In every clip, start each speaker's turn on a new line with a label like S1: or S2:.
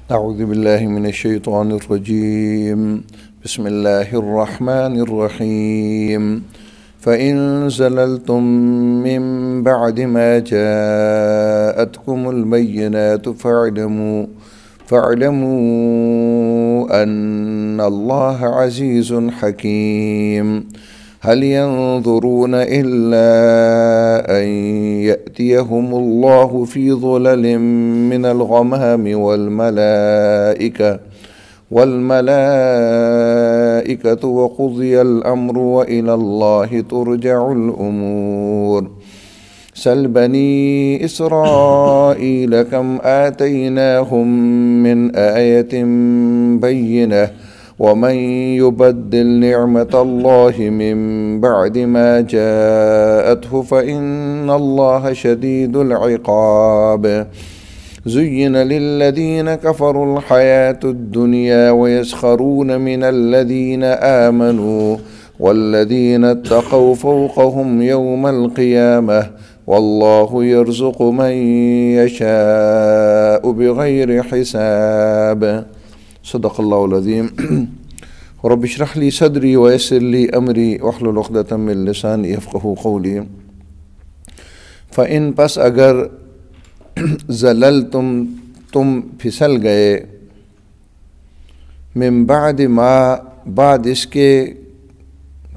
S1: اعوذ باللہ من الشیطان الرجیم بسم اللہ الرحمن الرحیم فَإِن زَلَلْتُم مِّن بَعْدِ مَا جَاءَتْكُمُ الْبَيِّنَاتُ فَاعْلَمُوا أَنَّ اللَّهَ عَزِيزٌ حَكِيمٌ هل ينظرون إلا أن يأتيهم الله في ظلل من الغمام والملائكة وقضي الأمر وإلى الله ترجع الأمور سل بني إسرائيل كم آتيناهم من آية بينة ومن يبدل نعمة الله من بعد ما جاءته فإن الله شديد العقاب زين للذين كفروا الحياة الدنيا ويسخرون من الذين آمنوا والذين اتقوا فوقهم يوم القيامة والله يرزق من يشاء بغير حساب صدق اللہ العظیم رب اشرح لی صدری ویسر لی امری واحلل عقدۃ من لسانی یفقہوا قولی فَإِن پس اگر زللتم تم پھسل گئے من بعد ما بعد اس کے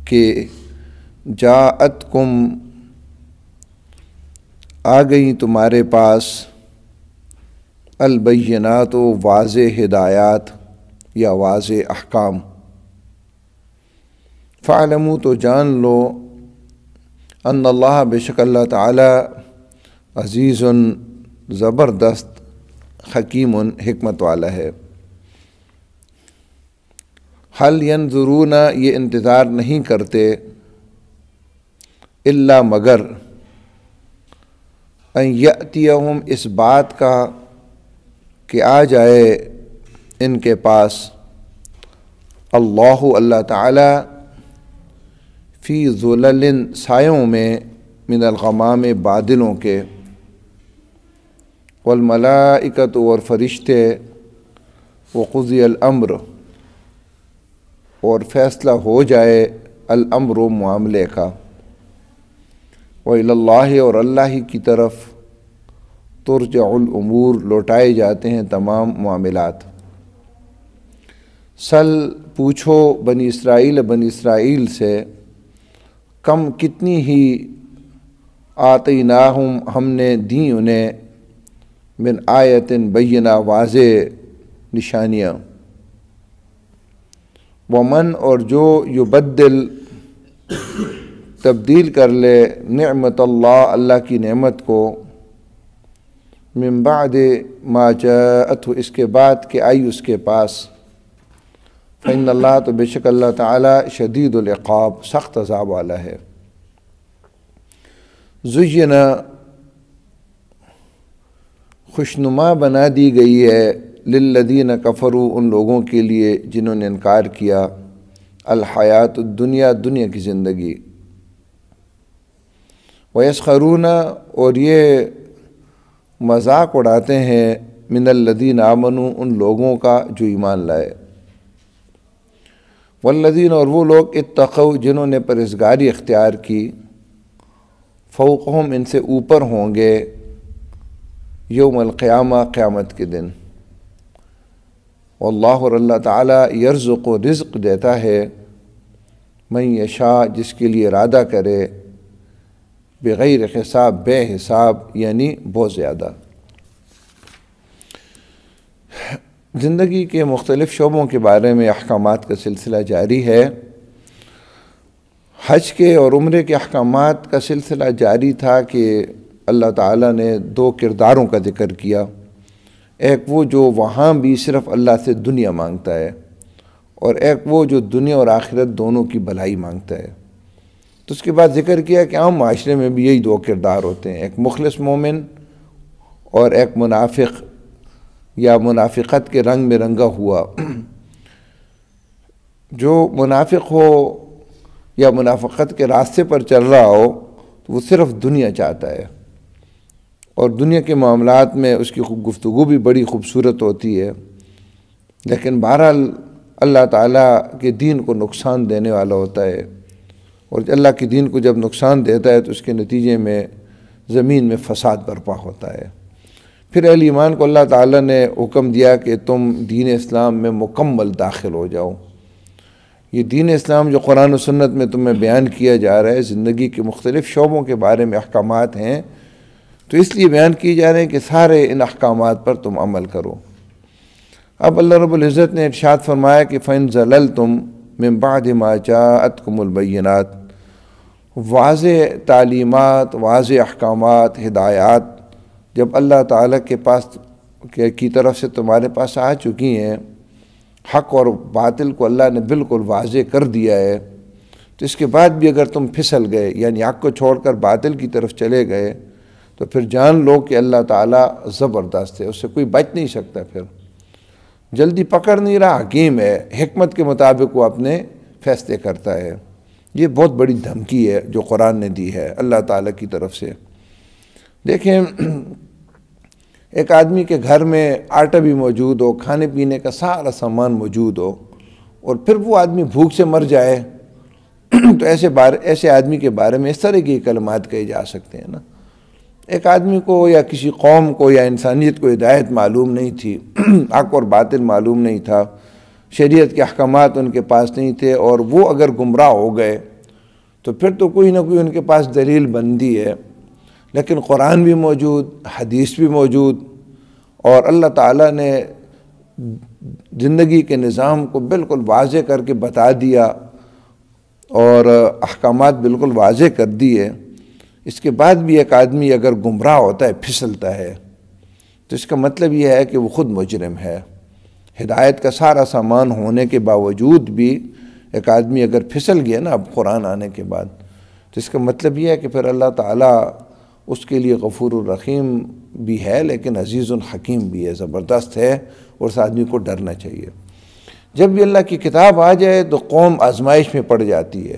S1: کہ جاءتکم آ گئیں تمہارے پاس البینات و واضح ہدایات یا واضح احکام فَاعْلَمُوا تو جان لو ان اللہ بے شک اللہ تعالی عزیز زبردست حکیم حکمت والا ہے حل ینظرون یہ انتظار نہیں کرتے الا مگر ان یأتیہم اس بات کا کہ آ جائے ان کے پاس اللہ تعالی فی ظلل سایوں میں من الغمام بادلوں کے والملائکۃ اور فرشتے وقضی الامر اور فیصلہ ہو جائے الامر معاملے کا وإلی اللہ اور اللہ ہی کی طرف ترجع الامور لوٹائے جاتے ہیں تمام معاملات سل پوچھو بنی اسرائیل سے کم کتنی ہی آتیناہم ہم نے دی انہیں من آیت بینہ واضح نشانیاں ومن اور جو یبدل تبدیل کر لے نعمت اللہ کی نعمت کو من بعد ما جاءتہ اس کے بعد کہ آئی اس کے پاس فإن اللہ تو بے شک اللہ تعالی شدید العقاب سخت عذاب والا ہے زینا خوشنما بنا دی گئی ہے للذین کفروا ان لوگوں کے لیے جنہوں نے انکار کیا الحیات الدنیا دنیا کی زندگی ویسخرون اور یہ مذاق اڑاتے ہیں من الذین آمنوا ان لوگوں کا جو ایمان لائے والذین اور وہ لوگ اتقوا جنہوں نے پرہیزگاری اختیار کی فوقہم ان سے اوپر ہوں گے یوم القیامہ قیامت کے دن واللہ اور اللہ تعالی یرزق و رزق دیتا ہے من یشاء جس کے لیے ارادہ کرے بغیر حساب بے حساب یعنی بہت زیادہ زندگی کے مختلف شعبوں کے بارے میں احکامات کا سلسلہ جاری ہے حج کے اور عمرے کے احکامات کا سلسلہ جاری تھا کہ اللہ تعالیٰ نے دو کرداروں کا ذکر کیا ایک وہ جو وہاں بھی صرف اللہ سے دنیا مانگتا ہے اور ایک وہ جو دنیا اور آخرت دونوں کی بھلائی مانگتا ہے تو اس کے بعد ذکر کیا کہ عام معاشرے میں بھی یہی دو کردار ہوتے ہیں ایک مخلص مومن اور ایک منافق یا منافقت کے رنگ میں رنگا ہوا جو منافق ہو یا منافقت کے راستے پر چل رہا ہو تو وہ صرف دنیا چاہتا ہے اور دنیا کے معاملات میں اس کی گفتگو بھی بڑی خوبصورت ہوتی ہے لیکن بہرحال اللہ تعالیٰ کے دین کو نقصان دینے والا ہوتا ہے، اور اللہ کے دین کو جب نقصان دیتا ہے تو اس کے نتیجے میں زمین میں فساد برپا ہوتا ہے۔ پھر اہل ایمان کو اللہ تعالیٰ نے حکم دیا کہ تم دین اسلام میں مکمل داخل ہو جاؤ۔ یہ دین اسلام جو قرآن و سنت میں تمہیں بیان کیا جا رہا ہے، زندگی کے مختلف شعبوں کے بارے میں احکامات ہیں، تو اس لیے بیان کیے جا رہے ہیں کہ سارے ان احکامات پر تم عمل کرو۔ اب اللہ رب العزت نے ارشاد فرمایا کہ فَإِن زَلَلْتُم مِّن بَعْدِ مَا جَاءَتْكُمُ الْبَيِّنَاتُ، واضح تعلیمات، واضح احکامات، ہدایات جب اللہ تعالیٰ کے پاس کی طرف سے تمہارے پاس آ چکی ہیں، حق اور باطل کو اللہ نے بالکل واضح کر دیا ہے، تو اس کے بعد بھی اگر تم پھسل گئے، یعنی حق کو چھوڑ کر باطل کی طرف چلے گئے، تو پھر جان لو کہ اللہ تعالیٰ زبردست ہے، اس سے کوئی بچ نہیں سکتا، پھر جلدی پکڑ نہیں رہا، حکیم ہے، حکمت کے مطابق وہ اپنے فیصلے کرتا ہے۔ یہ بہت بڑی دھمکی ہے جو قرآن نے دی ہے اللہ تعالیٰ کی طرف سے۔ دیکھیں، ایک آدمی کے گھر میں آٹا بھی موجود ہو، کھانے پینے کا سارا سامان موجود ہو، اور پھر وہ آدمی بھوک سے مر جائے تو ایسے آدمی کے بارے میں اس طرح کی کلمات کہے جا سکتے ہیں نا۔ ایک آدمی کو یا کسی قوم کو یا انسانیت کو ہدایت معلوم نہیں تھی، حق اور باطل معلوم نہیں تھا، شریعت کے احکامات ان کے پاس نہیں تھے، اور وہ اگر گمراہ ہو گئے تو پھر تو کوئی نہ کوئی ان کے پاس دلیل بندی ہے، لیکن قرآن بھی موجود، حدیث بھی موجود، اور اللہ تعالیٰ نے زندگی کے نظام کو بالکل واضح کر کے بتا دیا اور احکامات بالکل واضح کر دیے۔ اس کے بعد بھی ایک آدمی اگر گمراہ ہوتا ہے، پھسلتا ہے، تو اس کا مطلب یہ ہے کہ وہ خود مجرم ہے۔ ہدایت کا سارا سامان ہونے کے باوجود بھی ایک آدمی اگر پھسل گیا نا اب قرآن آنے کے بعد، تو اس کا مطلب یہ ہے کہ پھر اللہ تعالیٰ اس کے لیے غفور الرحیم بھی ہے، لیکن عزیز الحکیم بھی ہے، زبردست ہے، اور اس آدمی کو ڈرنا چاہیے۔ جب بھی اللہ کی کتاب آ جائے تو قوم آزمائش میں پڑ جاتی ہے،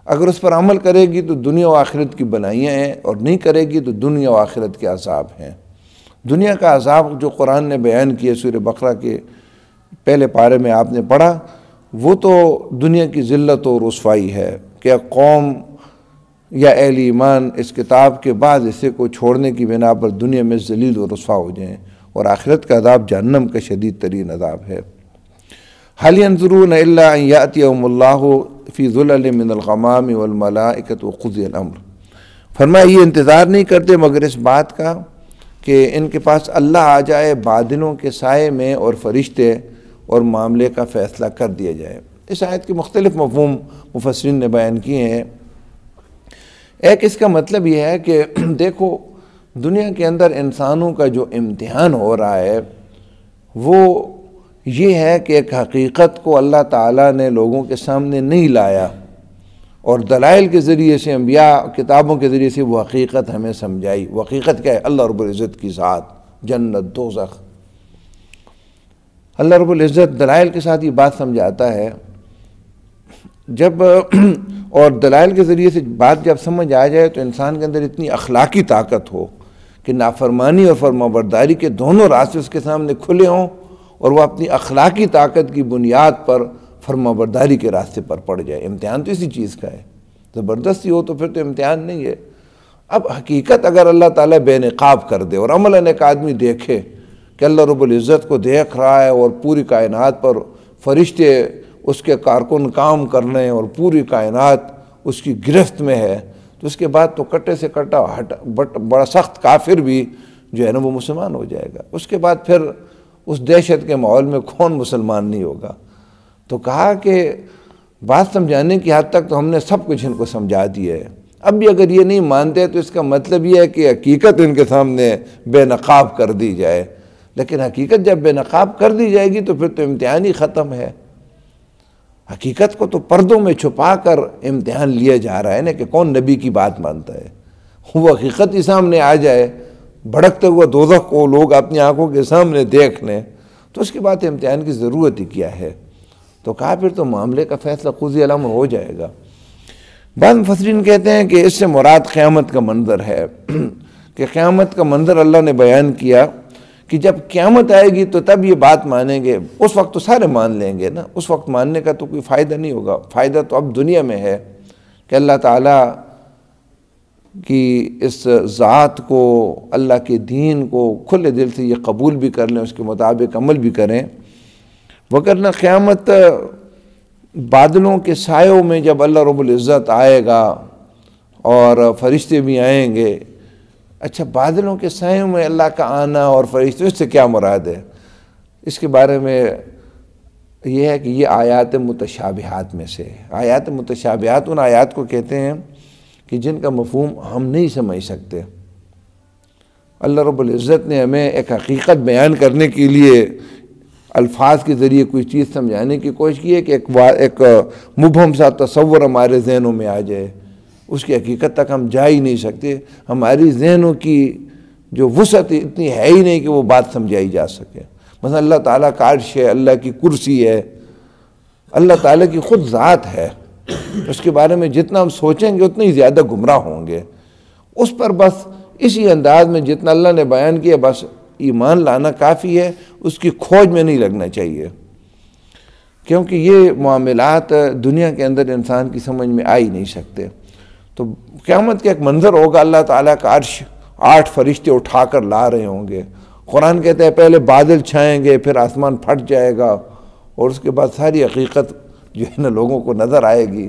S1: اگر اس پر عمل کرے گی تو دنیا و آخرت کی بنائیاں ہیں، اور نہیں کرے گی تو دنیا و آخرت کے عذاب ہیں۔ دنیا کا عذاب جو قرآن نے بیان کیا سورہ بقرہ کے پہلے پارے میں آپ نے پڑھا، وہ تو دنیا کی ذلت و رسوائی ہے کہ قوم یا اہل ایمان اس کتاب کے بعد اسے کو چھوڑنے کی بنا پر دنیا میں ذلیل و رسوا ہو جائیں، اور آخرت کا عذاب جہنم کا شدید ترین عذاب ہے۔ هل ينظرون الا ان ياتيهم الله في ظلل من الغمام والملائكة وقضي الامر، فرمایا یہ انتظار نہیں کرتے مگر اس بات کا کہ ان کے پاس اللہ آ جائے بادلوں کے سائے میں اور فرشتے، اور معاملے کا فیصلہ کر دیا جائے۔ اس آیت کے مختلف مفہوم مفسرین نے بیان کیے ہیں۔ ایک اس کا مطلب یہ ہے کہ دیکھو، دنیا کے اندر انسانوں کا جو امتحان ہو رہا ہے وہ یہ ہے کہ ایک حقیقت کو اللہ تعالیٰ نے لوگوں کے سامنے نہیں لایا، اور دلائل کے ذریعے سے، انبیاء کتابوں کے ذریعے سے وہ حقیقت ہمیں سمجھائی۔ وہ حقیقت کیا ہے؟ اللہ رب العزت کی ذات، جنت، دوزخ۔ اللہ رب العزت دلائل کے ساتھ یہ بات سمجھاتا ہے، جب اور دلائل کے ذریعے سے بات جب سمجھ آ جائے تو انسان کے اندر اتنی اخلاقی طاقت ہو کہ نافرمانی اور فرمانبرداری کے دونوں راستے اس کے سامنے کھلے ہوں، اور وہ اپنی اخلاقی طاقت کی بنیاد پر فرمانبرداری کے راستے پر پڑ جائے۔ امتحان تو اسی چیز کا ہے، زبردستی ہو تو پھر تو امتحان نہیں ہے۔ اب حقیقت اگر اللہ تعالیٰ بے نقاب کر دے اور عملاً ایک آدمی دیکھے کہ اللہ رب العزت کو دیکھ رہا ہے، اور پوری کائنات پر فرشتے اس کے کارکن کام کر رہے ہیں، اور پوری کائنات اس کی گرفت میں ہے، تو اس کے بعد تو کٹے سے کٹا بڑا سخت کافر بھی جو ہے نا وہ مسلمان ہو جائے گا۔ اس کے بعد پھر اس دہشت کے ماحول میں کون مسلمان نہیں ہوگا؟ تو کہا کہ بات سمجھانے کی حد تک تو ہم نے سب کچھ ان کو سمجھا دیا ہے، اب بھی اگر یہ نہیں مانتے تو اس کا مطلب یہ ہے کہ حقیقت ان کے سامنے بے نقاب کر دی جائے۔ لیکن حقیقت جب بے نقاب کر دی جائے گی تو پھر تو امتحان ہی ختم ہے۔ حقیقت کو تو پردوں میں چھپا کر امتحان لیا جا رہا ہے نا، کہ کون نبی کی بات مانتا ہے۔ وہ حقیقت ہی سامنے آ جائے، بھڑکتے ہوئے دوزخ کو لوگ اپنی آنکھوں کے سامنے دیکھ لیں، تو اس کے بعد امتحان کی ضرورت ہی کیا ہے؟ تو کہا پھر تو معاملے کا فیصلہ قضی الامر ہو جائے گا۔ بعض مفسرین کہتے ہیں کہ اس سے مراد قیامت کا منظر ہے، کہ قیامت کا منظر اللہ نے بیان کیا کہ جب قیامت آئے گی تو تب یہ بات مانیں گے، اس وقت تو سارے مان لیں گے نا، اس وقت ماننے کا تو کوئی فائدہ نہیں ہوگا، فائدہ تو اب دنیا میں ہے کہ اللہ تعالیٰ کی اس ذات کو، اللہ کے دین کو کھلے دل سے یہ قبول بھی کر لیں، اس کے مطابق عمل بھی کریں، وگرنہ قیامت بادلوں کے سایوں میں جب اللہ رب العزت آئے گا اور فرشتے بھی آئیں گے۔ اچھا، بادلوں کے سایوں میں اللہ کا آنا اور فرشتوں، اس سے کیا مراد ہے؟ اس کے بارے میں یہ ہے کہ یہ آیات متشابہات میں سے، آیات متشابہات ان آیات کو کہتے ہیں کہ جن کا مفہوم ہم نہیں سمجھ سکتے۔ اللہ رب العزت نے ہمیں ایک حقیقت بیان کرنے کے لیے الفاظ کے ذریعے کوئی چیز سمجھانے کی کوشش کی ہے کہ ایک مبہم سا تصور ہمارے ذہنوں میں آ جائے، اس کی حقیقت تک ہم جا ہی نہیں سکتے، ہماری ذہنوں کی جو وسعت اتنی ہے ہی نہیں کہ وہ بات سمجھائی جا سکے۔ مثلا اللہ تعالیٰ کا عرش ہے، اللہ کی کرسی ہے، اللہ تعالیٰ کی خود ذات ہے، اس کے بارے میں جتنا ہم سوچیں گے اتنا ہی زیادہ گمراہ ہوں گے۔ اس پر بس اسی انداز میں جتنا اللہ نے بیان کیا بس ایمان لانا کافی ہے، اس کی کھوج میں نہیں لگنا چاہیے، کیونکہ یہ معاملات دنیا کے اندر انسان کی سمجھ میں آ ہی نہیں سکتے۔ تو قیامت کا ایک منظر ہوگا، اللہ تعالیٰ کا عرش 8 فرشتے اٹھا کر لا رہے ہوں گے۔ قرآن کہتا ہے پہلے بادل چھائیں گے، پھر آسمان پھٹ جائے گا، اور اس کے بعد ساری حقیقت جو ہے نا لوگوں کو نظر آئے گی،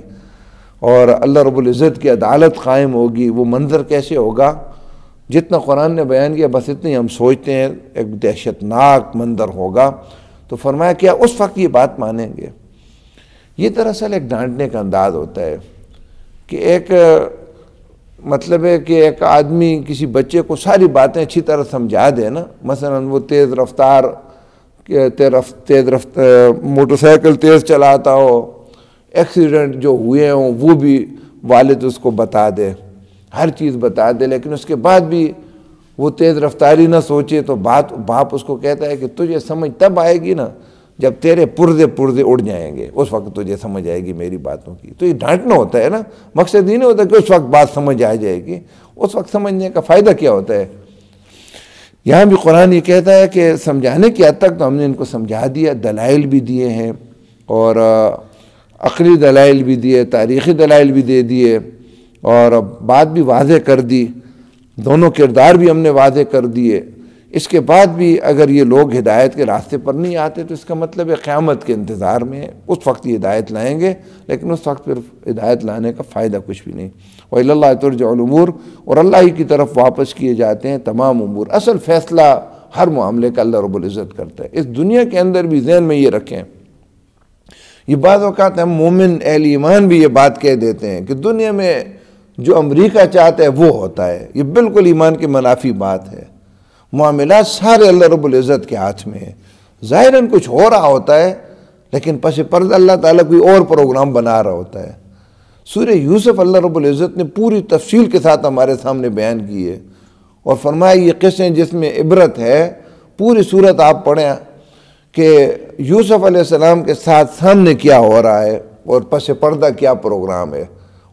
S1: اور اللہ رب العزت کی عدالت قائم ہوگی۔ وہ منظر کیسے ہوگا؟ جتنا قرآن نے بیان کیا بس اتنی ہم سوچتے ہیں، ایک دہشتناک منظر ہوگا۔ تو فرمایا کیا اس وقت یہ بات مانیں گے؟ یہ دراصل ایک ڈانٹنے کا انداز ہوتا ہے کہ ایک مطلب ہے کہ ایک آدمی کسی بچے کو ساری باتیں اچھی طرح سمجھا دے نا، مثلا وہ تیز رفتار موٹر سائیکل تیز چلاتا ہو، ایکسیڈنٹ جو ہوئے ہوں وہ بھی والد اس کو بتا دے، ہر چیز بتا دے، لیکن اس کے بعد بھی وہ تیز رفتاری نہ سوچے، تو باپ اس کو کہتا ہے کہ تجھے سمجھ تب آئے گی نا جب تیرے پردے اڑ جائیں گے، اس وقت تجھے سمجھ آئے گی میری باتوں کی۔ تو یہ ڈانٹنا ہوتا ہے نا، مقصد یہ نہیں ہوتا کہ اس وقت بات سمجھ آ جائے گی، اس وقت سمجھنے کا فائدہ کیا ہوتا ہے؟ یہاں بھی قرآن یہ کہتا ہے کہ سمجھانے کی حد تک تو ہم نے ان کو سمجھا دیا، دلائل بھی دیے ہیں، اور عقلی دلائل بھی دیے، تاریخی دلائل بھی دے دیے، اور بات بھی واضح کر دی، دونوں کردار بھی ہم نے واضح کر دیے۔ اس کے بعد بھی اگر یہ لوگ ہدایت کے راستے پر نہیں آتے تو اس کا مطلب ہے قیامت کے انتظار میں اس وقت یہ ہدایت لائیں گے، لیکن اس وقت پھر ہدایت لانے کا فائدہ کچھ بھی نہیں۔ وَإِلَى اللَّهِ تُرْجَعُ الْأُمُورُ، اور اللہ ہی کی طرف واپس کیے جاتے ہیں تمام امور۔ اصل فیصلہ ہر معاملے کا اللہ رب العزت کرتا ہے۔ اس دنیا کے اندر بھی ذہن میں یہ رکھیں، یہ بعض اوقات ہم مومن اہل ایمان بھی یہ بات کہہ دیتے ہیں کہ دنیا میں جو امریکہ چاہتا ہے وہ ہوتا ہے، یہ بالکل ایمان کے منافی بات ہے۔ معاملات سارے اللہ رب العزت کے ہاتھ میں ہیں، ظاہراً کچھ ہو رہا ہوتا ہے لیکن پس پردہ اللہ تعالیٰ کوئی اور پروگرام بنا رہا ہوتا ہے۔ سورہ یوسف اللہ رب العزت نے پوری تفصیل کے ساتھ ہمارے سامنے بیان کی ہے، اور فرمایا یہ قصے جس میں عبرت ہے، پوری صورت آپ پڑھیں کہ یوسف علیہ السلام کے ساتھ سامنے کیا ہو رہا ہے اور پس پردہ کیا پروگرام ہے،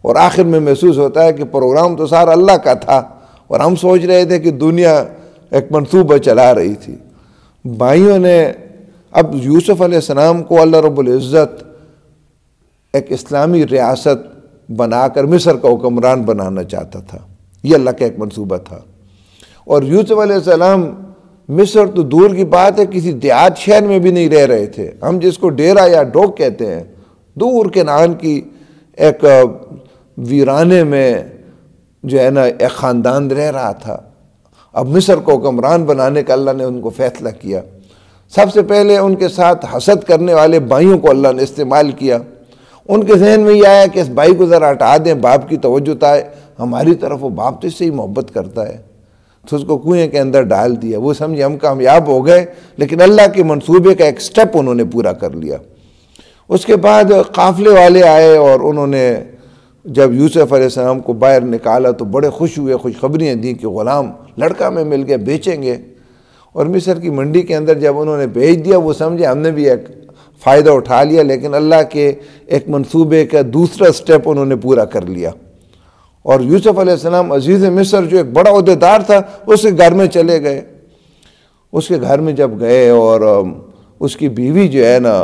S1: اور آخر میں محسوس ہوتا ہے کہ پروگرام تو سارا اللہ کا تھا، اور ہم سوچ رہے تھے کہ دنیا ایک منصوبہ چلا رہی تھی۔ بھائیوں نے اب یوسف علیہ السلام کو اللہ رب العزت ایک اسلامی ریاست بنا کر مصر کا حکمران بنانا چاہتا تھا، یہ اللہ کا ایک منصوبہ تھا، اور یوسف علیہ السلام مصر تو دور کی بات ہے کسی دیہات شہر میں بھی نہیں رہ رہے تھے، ہم جس کو ڈیرہ یا ڈوک کہتے ہیں، دور کنعان کی ایک ویرانے میں جو ہے نا ایک خاندان رہ رہا تھا۔ اب مصر کو حکمران بنانے کا اللہ نے ان کو فیصلہ کیا۔ سب سے پہلے ان کے ساتھ حسد کرنے والے بھائیوں کو اللہ نے استعمال کیا، ان کے ذہن میں یہ آیا کہ اس بھائی کو ذرا ہٹا دیں، باپ کی توجہ آئے ہماری طرف، وہ باپ تو اس سے ہی محبت کرتا ہے، تو اس کو کنویں کے اندر ڈال دیا۔ وہ سمجھے ہم کامیاب ہو گئے، لیکن اللہ کے منصوبے کا ایک سٹیپ انہوں نے پورا کر لیا۔ اس کے بعد قافلے والے آئے، اور انہوں نے جب یوسف علیہ السلام کو باہر نکالا تو بڑے خوش ہوئے، خوشخبریاں دیں کہ غلام لڑکا میں مل گیا، بیچیں گے۔ اور مصر کی منڈی کے اندر جب انہوں نے بھیج دیا، وہ سمجھے ہم نے بھی ایک فائدہ اٹھا لیا، لیکن اللہ کے ایک منصوبے کا دوسرا سٹیپ انہوں نے پورا کر لیا، اور یوسف علیہ السلام عزیز مصر جو ایک بڑا عہدیدار تھا اس کے گھر میں چلے گئے، اس کے گھر میں جب گئے اور اس کی بیوی جو ہے نا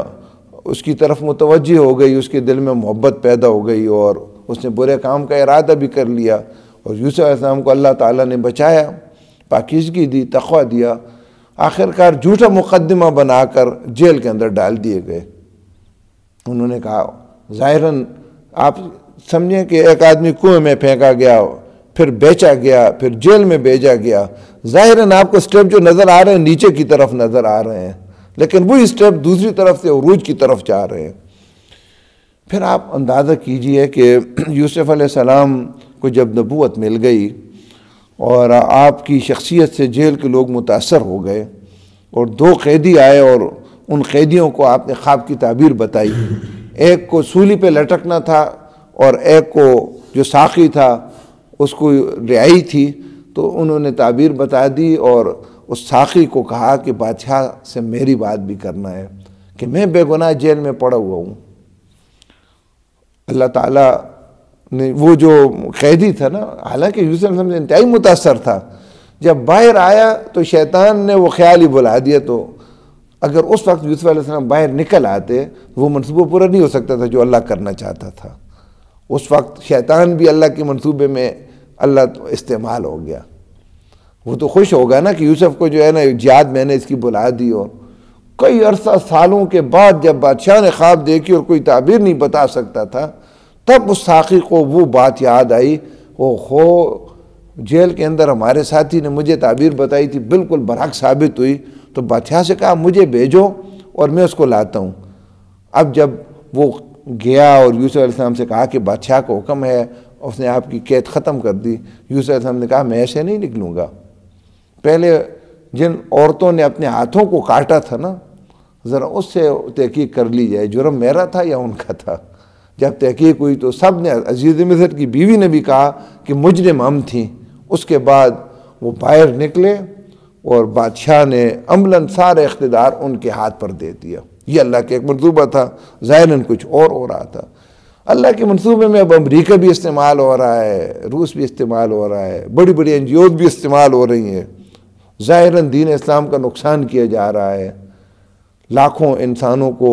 S1: اس کی طرف متوجہ ہو گئی، اس کے دل میں محبت پیدا ہو گئی اور اس نے برے کام کا ارادہ بھی کر لیا، اور یوسف علیہ السلام کو اللہ تعالیٰ نے بچایا، پاکیزگی دی، تقویٰ دیا، آخر کار جھوٹا مقدمہ بنا کر جیل کے اندر ڈال دیے گئے۔ انہوں نے کہا ظاہراً آپ سمجھیں کہ ایک آدمی کنویں میں پھینکا گیا، پھر بیچا گیا، پھر جیل میں بھیجا گیا، ظاہراً آپ کو سٹیپ جو نظر آ رہے ہیں نیچے کی طرف نظر آ رہے ہیں، لیکن وہی سٹیپ دوسری طرف سے عروج کی طرف جا رہے ہیں۔ پھر آپ اندازہ کیجئے کہ یوسف علیہ السلام کو جب نبوت مل گئی اور آپ کی شخصیت سے جیل کے لوگ متاثر ہو گئے، اور 2 قیدی آئے اور ان قیدیوں کو آپ نے خواب کی تعبیر بتائی، ایک کو سولی پہ لٹکنا تھا اور ایک کو جو ساقی تھا اس کو رہائی تھی، تو انہوں نے تعبیر بتا دی اور اس ساقی کو کہا کہ بادشاہ سے میری بات بھی کرنا ہے کہ میں بے گناہ جیل میں پڑا ہوا ہوں۔ اللہ تعالیٰ نے وہ جو قیدی تھا نا، حالانکہ یوسف علیہ السلام سے انتہائی متاثر تھا، جب باہر آیا تو شیطان نے وہ خیال ہی بلا دیا، تو اگر اس وقت یوسف علیہ السلام باہر نکل آتے وہ منصوبہ پورا نہیں ہو سکتا تھا جو اللہ کرنا چاہتا تھا۔ اس وقت شیطان بھی اللہ کے منصوبے میں اللہ استعمال ہو گیا۔ وہ تو خوش ہوگا نا کہ یوسف کو جو ہے نا جہاد میں نے اس کی بلا دی، اور کئی عرصہ سالوں کے بعد جب بادشاہ نے خواب دیکھی اور کوئی تعبیر نہیں بتا سکتا تھا، تب اس ساقی کو وہ بات یاد آئی، جیل کے اندر ہمارے ساتھی نے مجھے تعبیر بتائی تھی، بالکل برحق ثابت ہوئی، تو بادشاہ سے کہا مجھے بھیجو اور میں اس کو لاتا ہوں۔ اب جب وہ گیا اور یوسف علیہ السلام سے کہا کہ بادشاہ کا حکم ہے، اس نے آپ کی قید ختم کر دی، یوسف علیہ السلام نے کہا میں ایسے نہیں نکلوں گا، پہلے جن عورتوں نے اپنے ہاتھوں کو کاٹا تھا نا، ذرا اس سے تحقیق کر لی جائے، جرم میرا تھا یا ان کا تھا۔ جب تحقیق ہوئی تو سب نے، عزیز مصر کی بیوی نے بھی کہا کہ مجرم ہم تھیں۔ اس کے بعد وہ باہر نکلے اور بادشاہ نے عملاً سارے اقتدار ان کے ہاتھ پر دے دیا۔ یہ اللہ کا ایک منصوبہ تھا، ظاہراً کچھ اور ہو رہا تھا۔ اللہ کے منصوبے میں اب امریکہ بھی استعمال ہو رہا ہے، روس بھی استعمال ہو رہا ہے، بڑی بڑی NGOز بھی استعمال ہو رہی ہیں، ظاہراً دین اسلام کا نقصان کیا جا رہا ہے، لاکھوں انسانوں کو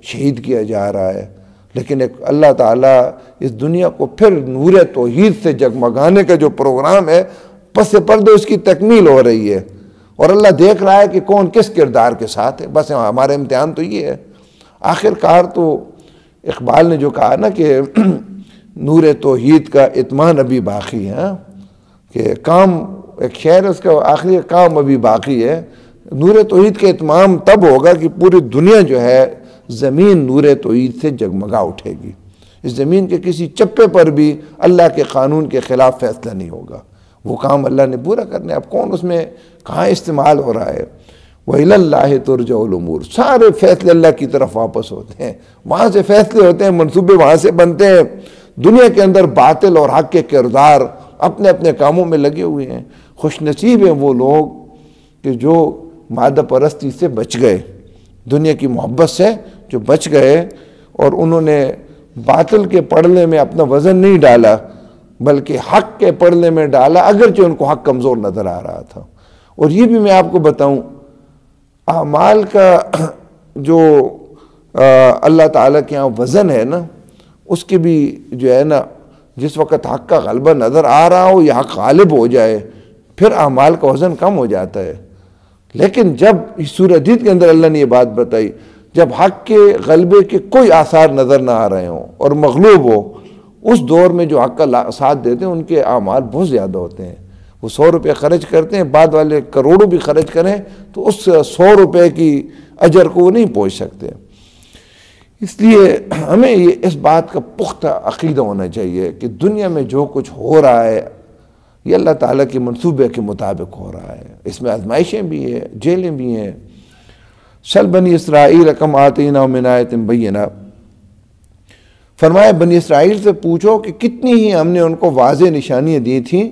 S1: شہید کیا جا رہا ہے، لیکن ایک اللہ تعالیٰ اس دنیا کو پھر نور توحید سے جگمگانے کا جو پروگرام ہے، پس پردے اس کی تکمیل ہو رہی ہے، اور اللہ دیکھ رہا ہے کہ کون کس کردار کے ساتھ ہے۔ بس ہمارا امتحان تو یہ ہے۔ آخر کار تو اقبال نے جو کہا نا کہ نور توحید کا اتمان ابھی باقی ہے، کہ کام، ایک شعر اس کا آخری کام ابھی باقی ہے۔ نور توحید کا اتمام تب ہوگا کہ پوری دنیا جو ہے زمین نور توحید سے جگمگا اٹھے گی۔ اس زمین کے کسی چپے پر بھی اللہ کے قانون کے خلاف فیصلہ نہیں ہوگا، وہ کام اللہ نے پورا کرنا ہے۔ اب کون اس میں کہاں استعمال ہو رہا ہے؟ وَإِلَى اللَّهِ تُرْجَعُ الْأُمُورُ، سارے فیصلے اللہ کی طرف واپس ہوتے ہیں، وہاں سے فیصلے ہوتے ہیں، منصوبے وہاں سے بنتے ہیں۔ دنیا کے اندر باطل اور حق کے کردار اپنے اپنے کاموں میں لگے ہوئے ہیں۔ خوش نصیب ہیں وہ لوگ کہ جو مادہ پرستی سے بچ گئے، دنیا کی محبت سے جو بچ گئے، اور انہوں نے باطل کے پڑھنے میں اپنا وزن نہیں ڈالا بلکہ حق کے پڑھنے میں ڈالا، اگرچہ ان کو حق کمزور نظر آ رہا تھا۔ اور یہ بھی میں آپ کو بتاؤں، اعمال کا جو اللہ تعالیٰ کے یہاں وزن ہے نا، اس کے بھی جو ہے نا، جس وقت حق کا غلبہ نظر آ رہا ہو یا حق غالب ہو جائے، پھر اعمال کا وزن کم ہو جاتا ہے۔ لیکن جب سورہ حدید کے اندر اللہ نے یہ بات بتائی، جب حق کے غلبے کے کوئی آثار نظر نہ آ رہے ہوں اور مغلوب ہو، اس دور میں جو حق کا ساتھ دیتے ہیں ان کے اعمال بہت زیادہ ہوتے ہیں۔ وہ 100 روپے خرچ کرتے ہیں، بعد والے کروڑوں بھی خرچ کریں تو اس 100 روپے کی اجر کو وہ نہیں پہنچ سکتے۔ اس لیے ہمیں اس بات کا پختہ عقیدہ ہونا چاہیے کہ دنیا میں جو کچھ ہو رہا ہے یہ اللہ تعالیٰ کے منصوبے کے مطابق ہو رہا ہے۔ اس میں آزمائشیں بھی ہیں، جیلیں بھی ہیں۔ سل بنی اسرائیل کم آتیناہم من آیۃ بینہ، فرمایا بنی اسرائیل سے پوچھو کہ کتنی ہی ہم نے ان کو واضح نشانیاں دی تھیں۔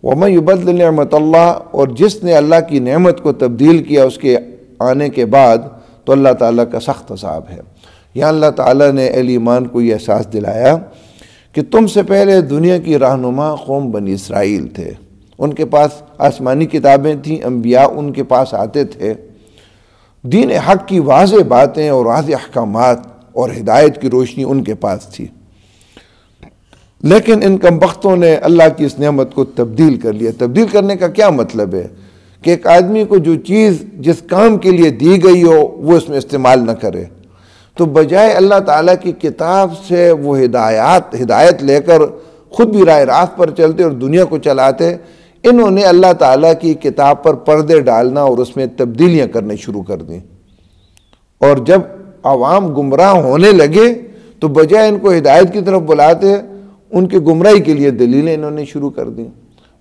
S1: وَمَن يُبَدِّلْ نِعْمَتَ اللَّهِ، اور جس نے اللہ کی نعمت کو تبدیل کیا اس کے آنے کے بعد تو اللہ تعالیٰ کا سخت عذاب ہے۔ یہاں اللہ تعالیٰ نے اہل ایمان کو یہ احساس دلایا کہ تم سے پہلے دنیا کی رہنما قوم بنی اسرائیل تھے، ان کے پاس آسمانی کتابیں تھیں، انبیاء ان کے پاس آتے تھے، دین حق کی واضح باتیں اور واضح احکامات اور ہدایت کی روشنی ان کے پاس تھی، لیکن ان کمبختوں نے اللہ کی اس نعمت کو تبدیل کر لیا۔ تبدیل کرنے کا کیا مطلب ہے؟ کہ ایک آدمی کو جو چیز جس کام کے لیے دی گئی ہو وہ اس میں استعمال نہ کرے، تو بجائے اللہ تعالیٰ کی کتاب سے وہ ہدایت لے کر خود بھی راہ راست پر چلتے اور دنیا کو چلاتے، انہوں نے اللہ تعالیٰ کی کتاب پر پردے ڈالنا اور اس میں تبدیلیاں کرنے شروع کر دیں، اور جب عوام گمراہ ہونے لگے تو بجائے ان کو ہدایت کی طرف بلاتے، ان کی گمراہی کے لیے دلیلیں انہوں نے شروع کر دیں۔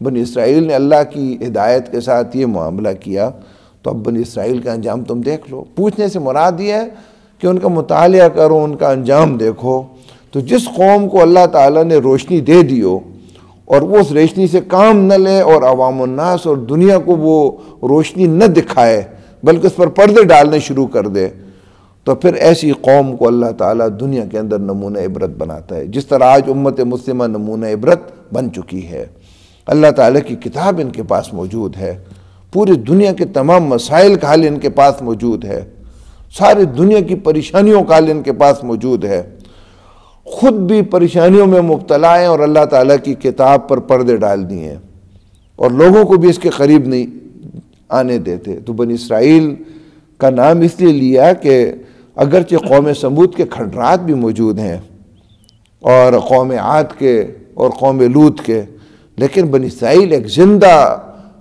S1: بنی اسرائیل نے اللہ کی ہدایت کے ساتھ یہ معاملہ کیا، تو اب بنی اسرائیل کا انجام تم دیکھ لو۔ پوچھنے سے مراد یہ ہے کہ ان کا مطالعہ کرو، ان کا انجام دیکھو۔ تو جس قوم کو اللہ تعالیٰ نے روشنی دے دی ہو اور وہ اس روشنی سے کام نہ لے اور عوام الناس اور دنیا کو وہ روشنی نہ دکھائے بلکہ اس پر پردے ڈالنے شروع کر دے، تو پھر ایسی قوم کو اللہ تعالیٰ دنیا کے اندر نمونہ عبرت بناتا ہے، جس طرح آج امت مسلمہ نمونہ عبرت بن چکی ہے۔ اللہ تعالیٰ کی کتاب ان کے پاس موجود ہے، پوری دنیا کے تمام مسائل کا حل ان کے پاس موجود ہے، ساری دنیا کی پریشانیوں کا حل ان کے پاس موجود ہے، خود بھی پریشانیوں میں مبتلا ہیں اور اللہ تعالیٰ کی کتاب پر پردے ڈال دیے ہیں اور لوگوں کو بھی اس کے قریب نہیں آنے دیتے۔ تو بنی اسرائیل کا نام اس لیے لیا کہ اگرچہ قوم سمود کے کھنڈرات بھی موجود ہیں اور قوم عاد کے اور قوم لوط کے، لیکن بنی اسرائیل ایک زندہ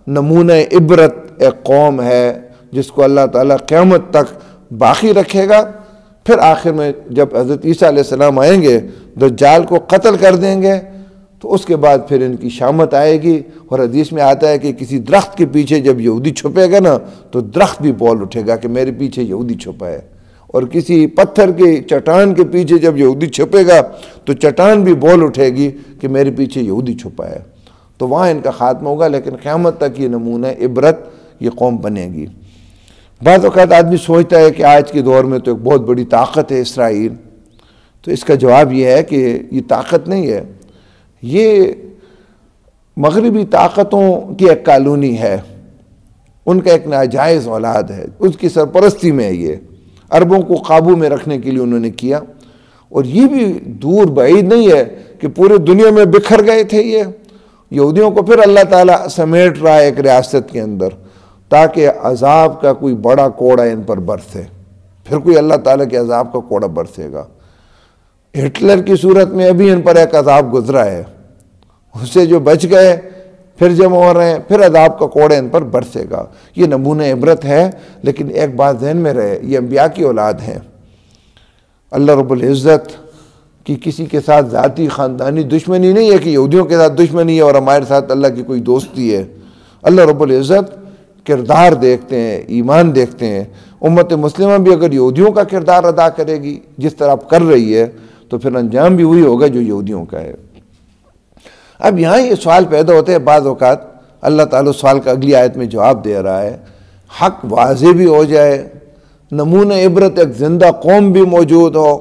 S1: نمونہ عبرت ایک قوم ہے جس کو اللہ تعالیٰ قیامت تک باقی رکھے گا۔ پھر آخر میں جب حضرت عیسیٰ علیہ السلام آئیں گے، دجال کو قتل کر دیں گے، تو اس کے بعد پھر ان کی شامت آئے گی، اور حدیث میں آتا ہے کہ کسی درخت کے پیچھے جب یہودی چھپے گا نا تو درخت بھی بول اٹھے گا کہ میرے پیچھے یہودی چھپا ہے، اور کسی پتھر کے چٹان کے پیچھے جب یہودی چھپے گا تو چٹان بھی بول اٹھے گی کہ میرے پیچھے یہودی چھپا ہے۔ تو وہاں ان کا خاتمہ ہوگا، لیکن قیامت تک یہ نمونہ عبرت یہ قوم بنے گی۔ بعض اوقات آدمی سوچتا ہے کہ آج کے دور میں تو ایک بہت بڑی طاقت ہے اسرائیل، تو اس کا جواب یہ ہے کہ یہ طاقت نہیں ہے، یہ مغربی طاقتوں کی ایک کالونی ہے، ان کا ایک ناجائز اولاد ہے، اس کی سرپرستی میں ہے۔ یہ عربوں کو قابو میں رکھنے کے لیے انہوں نے کیا، اور یہ بھی دور بعید نہیں ہے کہ پورے دنیا میں بکھر گئے تھے یہ یہودیوں کو، پھر اللہ تعالیٰ سمیٹ رہا ہے ایک ریاست کے اندر تاکہ عذاب کا کوئی بڑا کوڑا ان پر برسے، پھر کوئی اللہ تعالیٰ کے عذاب کا کوڑا برسے گا۔ ہٹلر کی صورت میں ابھی ان پر ایک عذاب گزرا ہے، اس سے جو بچ گئے پھر جمع ہو رہے ہیں، پھر عذاب کا کوڑا ان پر برسے گا۔ یہ نمونہ عبرت ہے، لیکن ایک بات ذہن میں رہے، یہ انبیاء کی اولاد ہیں۔ اللہ رب العزت کی کسی کے ساتھ ذاتی خاندانی دشمنی نہیں ہے کہ یہودیوں کے ساتھ دشمنی ہے اور ہمارے ساتھ اللہ کی کوئی دوستی ہے۔ اللہ رب العزت کردار دیکھتے ہیں، ایمان دیکھتے ہیں۔ امت مسلمہ بھی اگر یہودیوں کا کردار ادا کرے گی جس طرح اب کر رہی ہے تو پھر انجام بھی وہی ہوگا جو یہودیوں کا ہے۔ اب یہاں یہ سوال پیدا ہوتے ہیں، بعض اوقات اللہ تعالیٰ سوال کا اگلی آیت میں جواب دے رہا ہے، حق واضح بھی ہو جائے، نمونہ عبرت ایک زندہ قوم بھی موجود ہو،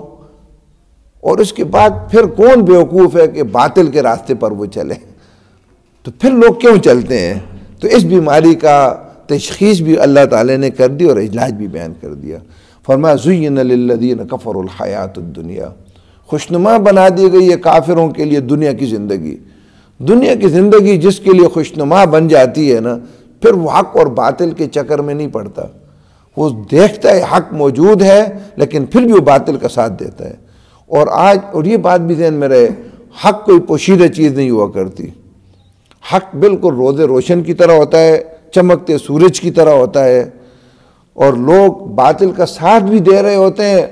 S1: اور اس کے بعد پھر کون بیوقوف ہے کہ باطل کے راستے پر وہ چلے؟ تو پھر لوگ کیوں چلتے ہیں؟ تو اس بیماری کا تشخیص بھی اللہ تعالیٰ نے کر دی اور علاج بھی بیان کر دیا۔ فرمایا زُيِّنَ لِلَّذِينَ كَفَرُوا الْحَيَاةُ الدُّنْيَا، خوشنما بنا دی گئی ہے کافروں کے لیے دنیا کی زندگی۔ دنیا کی زندگی جس کے لیے خوشنما بن جاتی ہے نا، پھر وہ حق اور باطل کے چکر میں نہیں پڑتا، وہ دیکھتا ہے حق موجود ہے لیکن پھر بھی وہ باطل کا ساتھ دیتا ہے۔ اور یہ بات بھی ذہن میں رہے، حق کوئی پوشیدہ چیز نہیں ہوا کرتی، حق بالکل روز روشن کی طرح ہوتا ہے، چمکتے سورج کی طرح ہوتا ہے، اور لوگ باطل کا ساتھ بھی دے رہے ہوتے ہیں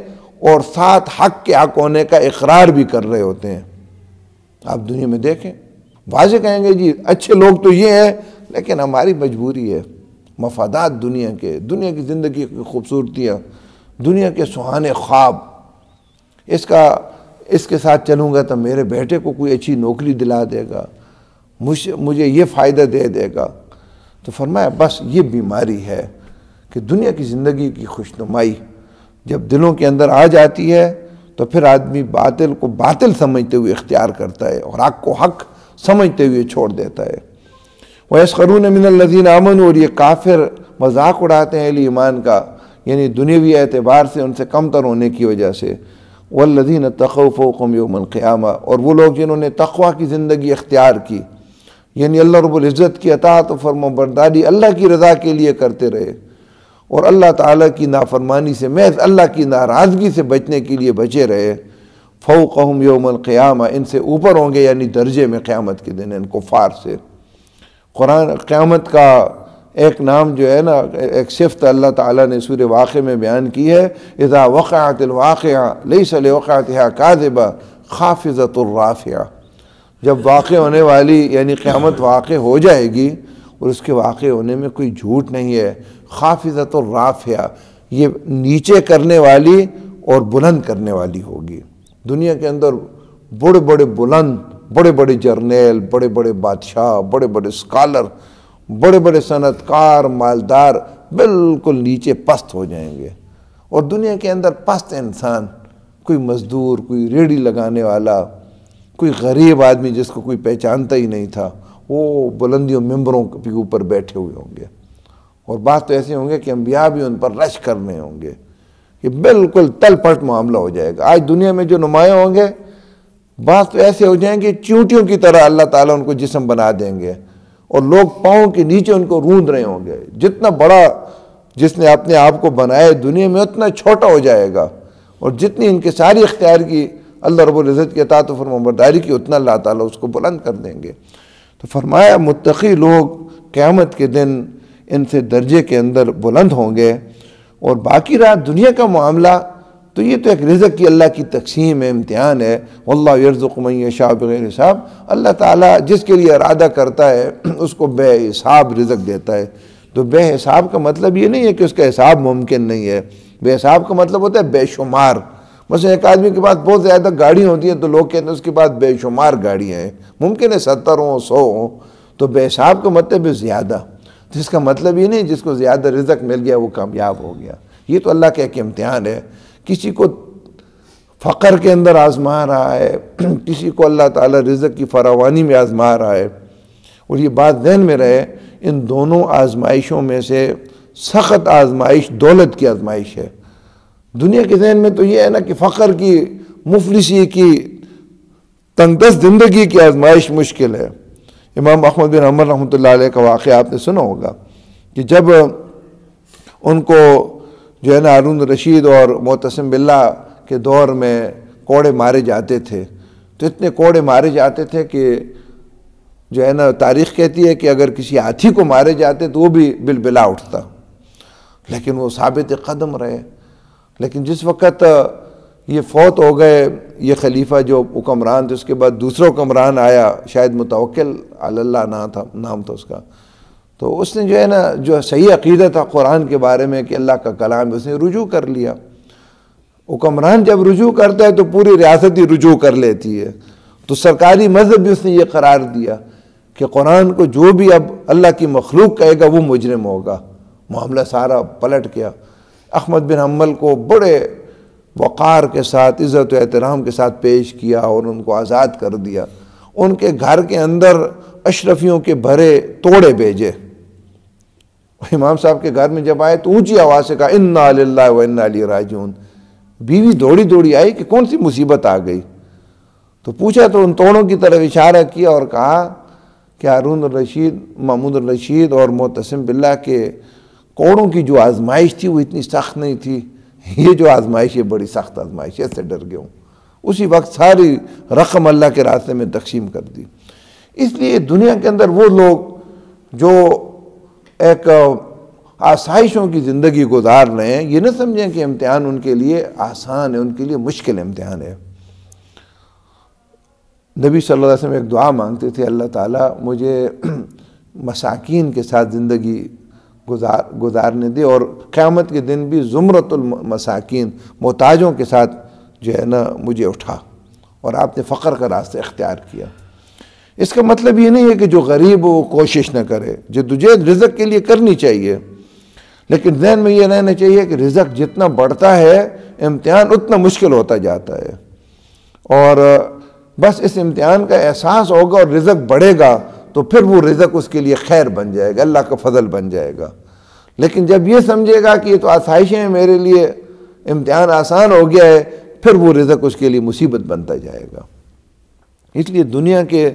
S1: اور ساتھ حق کے حق ہونے کا اقرار بھی کر رہے ہوتے ہیں۔ آپ دنیا میں دیکھیں، واضح کہیں گے جی اچھے لوگ تو یہ ہیں، لیکن ہماری مجبوری ہے، مفادات دنیا کے، دنیا کی زندگی کی خوبصورتیاں، دنیا کے سہانے خواب، اس کے ساتھ چلوں گا تو میرے بیٹے کو کوئی اچھی نوکری دلا دے گا، مجھے یہ فائدہ دے دے گا۔ تو فرمایا بس یہ بیماری ہے کہ دنیا کی زندگی کی خوشنمائی جب دلوں کے اندر آ جاتی ہے تو پھر آدمی باطل کو باطل سمجھتے ہوئے اختیار کرتا ہے اور حق کو حق سمجھتے ہوئے چھوڑ دیتا ہے۔ وَيَسْخَرُونَ مِنَ الَّذِينَ آمَنُوا، اور یہ کافر مذاق اڑاتے ہیں اہل ایمان کا، یعنی دنیاوی اعتبار سے ان سے کم تر ہونے کی وجہ سے، وَالَّذِينَ اتَّقَوْا فَوْقَهُمْ يَوْمَ الْقِيَامَةِ، اور وہ لوگ جنہوں نے تقوی کی زندگی اختیار کی، یعنی اللہ رب العزت کی اطاعت و فرمانبرداری اللہ کی رضا کے لیے کرتے رہے، اور اللہ تعالیٰ کی نافرمانی سے، محض اللہ کی ناراضگی سے بچنے کے لیے بچے رہے، فوقہم یوم القیامہ، ان سے اوپر ہوں گے یعنی درجے میں قیامت کے دن ان کفار سے۔ قرآن قیامت کا ایک نام جو ہے نا، ایک صفت اللہ تعالیٰ نے سورہ واقعہ میں بیان کی ہے، اذا وقعت الواقعہ لیس لوقعتها کاذبہ خافضۃ الرافعہ، جب واقع ہونے والی یعنی قیامت واقع ہو جائے گی اور اس کے واقع ہونے میں کوئی جھوٹ نہیں ہے، خافضۃ الرافعہ، یہ نیچے کرنے والی اور بلند کرنے والی ہوگی۔ دنیا کے اندر بڑے بڑے بلند، بڑے بڑے جرنیل، بڑے بڑے بادشاہ، بڑے بڑے اسکالر، بڑے بڑے صنعت کار، مالدار بالکل نیچے پست ہو جائیں گے، اور دنیا کے اندر پست انسان، کوئی مزدور، کوئی ریڑھی لگانے والا، کوئی غریب آدمی جس کو کوئی پہچانتا ہی نہیں تھا، وہ بلندیوں ممبروں کے اوپر بیٹھے ہوئے ہوں گے، اور بات تو ایسے ہوں گے کہ انبیاء بھی ان پر رش کرنے ہوں گے۔ یہ بالکل تل پٹ معاملہ ہو جائے گا۔ آج دنیا میں جو نمایاں ہوں گے، بات تو ایسے ہو جائیں گے چونٹیوں کی طرح اللہ تعالیٰ ان کو جسم بنا دیں گے، اور لوگ پاؤں کے نیچے ان کو روند رہے ہوں گے۔ جتنا بڑا جس نے اپنے آپ کو بنائے دنیا میں اتنا چھوٹا ہو جائے گا، اور جتنی انکساری اختیار کی اللہ رب العزت کی اطاعت و فرمانبرداری کی، اتنا اللہ تعالیٰ اس کو بلند کر دیں گے۔ تو فرمایا متقی لوگ قیامت کے دن ان سے درجے کے اندر بلند ہوں گے، اور باقی رہا دنیا کا معاملہ تو یہ تو ایک رزق کی اللہ کی تقسیم ہے، امتحان ہے۔ واللہ یرزق من یشاء بغیر حساب، اللہ تعالیٰ جس کے لیے ارادہ کرتا ہے اس کو بے حساب رزق دیتا ہے۔ تو بے حساب کا مطلب یہ نہیں ہے کہ اس کا حساب ممکن نہیں ہے، بے حساب کا مطلب ہوتا ہے بے شمار۔ مثلا ایک آدمی کے پاس بہت زیادہ گاڑی ہوتی ہیں تو لوگ کہتے ہیں اس کے پاس بے شمار گاڑیاں ہیں، ممکن ہے 70 ہوں 100 ہوں، تو بے حساب کا مطلب ہے زیادہ، جس کا مطلب یہ نہیں جس کو زیادہ رزق مل گیا وہ کامیاب ہو گیا۔ یہ تو اللہ کا ایک امتحان ہے، کسی کو فقر کے اندر آزما رہا ہے، کسی کو اللہ تعالیٰ رزق کی فراوانی میں آزما رہا ہے، اور یہ بات ذہن میں رہے ان دونوں آزمائشوں میں سے سخت آزمائش دولت کی آزمائش ہے۔ دنیا کے ذہن میں تو یہ ہے نا کہ فقر کی، مفلسی کی، تنگ دست زندگی کی آزمائش مشکل ہے۔ امام احمد بن حنبل رحمۃ اللہ علیہ کا واقعہ آپ نے سنا ہوگا کہ جب ان کو جو ہے نا ہارون الرشید اور معتصم باللہ کے دور میں کوڑے مارے جاتے تھے، تو اتنے کوڑے مارے جاتے تھے کہ جو ہے نا تاریخ کہتی ہے کہ اگر کسی ہاتھی کو مارے جاتے تو وہ بھی بلبلا اٹھتا، لیکن وہ ثابت قدم رہے۔ لیکن جس وقت یہ فوت ہو گئے یہ خلیفہ جو حکمران تھے، اس کے بعد دوسرا حکمران آیا، شاید متوکل علی اللہ نام تھا اس کا، تو اس نے جو ہے نا جو صحیح عقیدہ تھا قرآن کے بارے میں کہ اللہ کا کلام ہے، اس نے رجوع کر لیا۔ حکمران جب رجوع کرتا ہے تو پوری ریاست ہی رجوع کر لیتی ہے، تو سرکاری مذہب بھی اس نے یہ قرار دیا کہ قرآن کو جو بھی اب اللہ کی مخلوق کہے گا وہ مجرم ہوگا۔ معاملہ سارا پلٹ گیا۔ احمد بن حنبل کو بڑے وقار کے ساتھ، عزت و احترام کے ساتھ پیش کیا اور ان کو آزاد کر دیا۔ ان کے گھر کے اندر اشرفیوں کے بھرے توڑے بھیجے۔ امام صاحب کے گھر میں جب آئے تو اونچی آواز سے کہا انا للہ و انا الیہ راجعون۔ بیوی دوڑی دوڑی آئی کہ کون سی مصیبت آ گئی، تو پوچھا تو ان توڑوں کی طرف اشارہ کیا اور کہا کہ ہارون الرشید، محمود الرشید اور معتصم باللہ کے کوڑوں کی جو آزمائش تھی وہ اتنی سخت نہیں تھی، یہ جو آزمائش ہے بڑی سخت آزمائش ہے، اس سے ڈر گیا ہوں۔ اسی وقت ساری رقم اللہ کے راستے میں تقسیم کر دی۔ اس لیے دنیا کے اندر وہ لوگ جو ایک آسائشوں کی زندگی گزار رہے ہیں، یہ نہ سمجھیں کہ امتحان ان کے لیے آسان ہے، ان کے لیے مشکل امتحان ہے۔ نبی صلی اللہ علیہ وسلم ایک دعا مانگتے تھے، اللہ تعالیٰ مجھے مساکین کے ساتھ زندگی گزارنے دے، اور قیامت کے دن بھی زمرۃ المساکین، محتاجوں کے ساتھ جو ہے نا مجھے اٹھا، اور آپ نے فقر کا راستہ اختیار کیا۔ اس کا مطلب یہ نہیں ہے کہ جو غریب ہو وہ کوشش نہ کرے، جدوجہد رزق کے لیے کرنی چاہیے، لیکن ذہن میں یہ رہنا چاہیے کہ رزق جتنا بڑھتا ہے امتحان اتنا مشکل ہوتا جاتا ہے، اور بس اس امتحان کا احساس ہوگا اور رزق بڑھے گا تو پھر وہ رزق اس کے لیے خیر بن جائے گا، اللہ کا فضل بن جائے گا۔ لیکن جب یہ سمجھے گا کہ یہ تو آسائشیں ہیں، میرے لیے امتحان آسان ہو گیا ہے، پھر وہ رزق اس کے لیے مصیبت بنتا جائے گا۔ اس لیے دنیا کے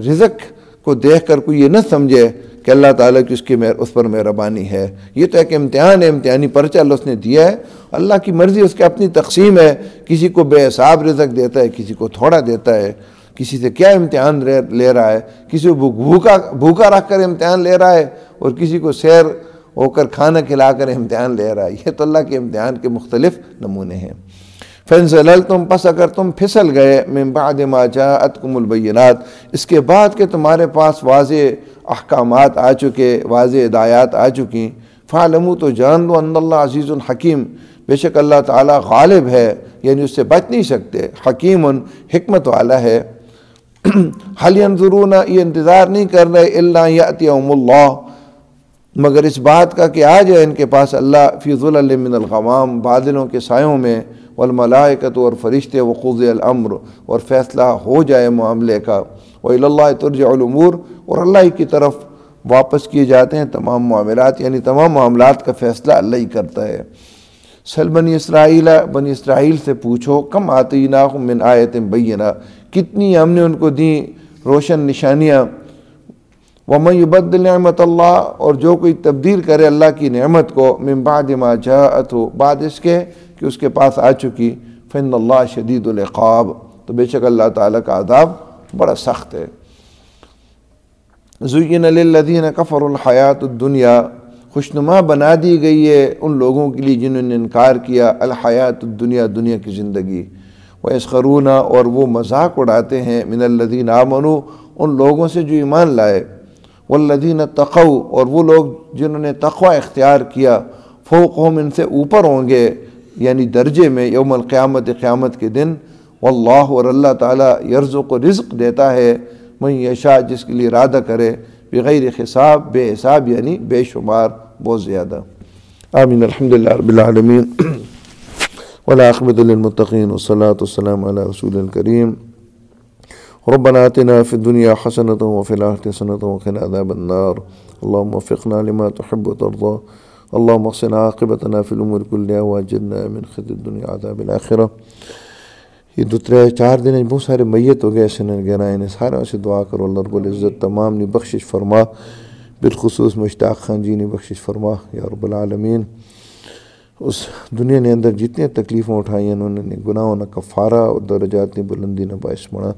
S1: رزق کو دیکھ کر کوئی یہ نہ سمجھے کہ اللہ تعالیٰ کی اس پر مہربانی ہے، یہ تو ایک امتحان ہے، امتحانی پرچہ اللہ اس نے دیا ہے، اللہ کی مرضی، اس کی اپنی تقسیم ہے، کسی کو بے حساب رزق دیتا ہے، کسی کو تھوڑا دیتا ہے، کسی سے کیا امتحان لے رہا ہے، کسی کو بھوکا رکھ کر امتحان لے رہا ہے، اور کسی کو سیر ہو کر کھانا کھلا کر امتحان لے رہا ہے۔ یہ تو اللہ کے امتحان کے مختلف نمونے ہیں۔ فَإِن زَلَلْتُمْ، پس اگر تم پھسل گئے، مِن بَعْدِ مَا جَاءَتْكُمُ الْبَيِّنَاتُ، اس کے بعد کہ تمہارے پاس واضح احکامات آ چکے، واضح ہدایات آ چکی، فَاعْلَمُوا، تو جان لو، أَنَّ اللَّهَ عَزِيزٌ حَكِيمٌ، بے شک اللہ تعالیٰ غالب ہے، یعنی اس سے بچ نہیں سکتے، حکیم، حکمت والا ہے۔ هَلْ يَنظُرُونَ، یہ انتظار نہیں کر رہے، إِلَّا يَأْتِيَهُمُ اللَّهُ، مگر اس بات کا کہ آ جائے ان کے پاس اللہ، فی ظلل من الغمام، بادلوں کے سایوں میں، والملائکۃ، اور فرشتے، وقضی الامر، اور فیصلہ ہو جائے معاملے کا، وإلی اللہ ترجع الامور، اور اللہ کی طرف واپس کیے جاتے ہیں تمام معاملات، یعنی تمام معاملات کا فیصلہ اللہ ہی کرتا ہے۔ سل بنی اسرائیل سے پوچھو، کم آتیناہم من آیۃ بینہ، کتنی ہم نے ان کو دیں روشن نشانیاں، وَمَن يُبَدِّلْ نِعْمَةَ اللَّهِ، اور جو کوئی تبدیل کرے اللہ کی نعمت کو، من بعد ما جاءته، بعد اس کے کہ اس کے پاس آ چکی، فإن اللہ شدید العقاب، تو بے شک اللہ تعالیٰ کا عذاب بڑا سخت ہے۔ زُيِّنَ لِلَّذِينَ كَفَرُوا الْحَيَاةُ الدُّنْيَا، خوشنما بنا دی گئی ہے ان لوگوں کے لیے جنہوں نے انکار کیا، الحیات الدنیا، دنیا کی زندگی، وَيَسْخَرُونَ، اور وہ مذاق اڑاتے ہیں، من الذین آمنوا، ان لوگوں سے جو ایمان لائے، والذین اتقوا، اور وہ لوگ جنہوں نے تقوی اختیار کیا، فوقہم، ان سے اوپر ہوں گے، یعنی درجے میں، یوم القیامت، قیامت کے دن، واللہ، اور اللہ تعالیٰ، یرزق، رزق دیتا ہے، من یشاء، جس کے لیے ارادہ کرے، بغیر حساب، بے حساب یعنی بے شمار، بہت زیادہ۔ آمین۔ الحمدللہ رب العالمین، والعاقبۃ للمتقین، والصلاۃ والسلام علی رسول الکریم۔ ربنا آتنا فی الدنیا حسنۃ وفی الآخرۃ حسنۃ وقنا عذاب النار، اللهم وفقنا لما تحب وترضى، اللهم احسن عاقبتنا فی الامور کلها واجرنا من خزي الدنیا عذاب الآخرہ۔ یہ 2-4 دن بہت سارے میت ہو گئے سنن گرائن، سارے سے دعا کرو اللہ رب العزت تمام نے بخشش فرما، بالخصوص مشتاق خان جی نے بخشش فرما یا رب العالمین۔ اس دنیا نے اندر جتنے تکلیفیں اٹھائی انہوں نے، گناہوں نہ کفارہ اور درجات نے بلندی نہ باعث بنا،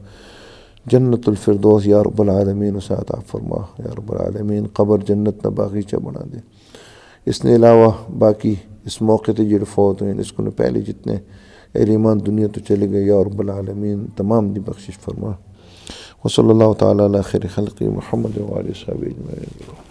S1: جنت الفردوس یا رب العالمین اسے عطا فرما یا رب العالمین، قبر جنت نہ باغیچہ بنا دے۔ اس نے علاوہ باقی اس موقع تے جڑے فوت ہوئے اس کو نے پہلے جتنے اہل ایمان دنیا تو چلے گئے، یا رب العالمین تمام دی بخشش فرما۔ وصلی اللہ تعالیٰ علی خیر خلقی محمد و آلہ وصحبہ اجمعین۔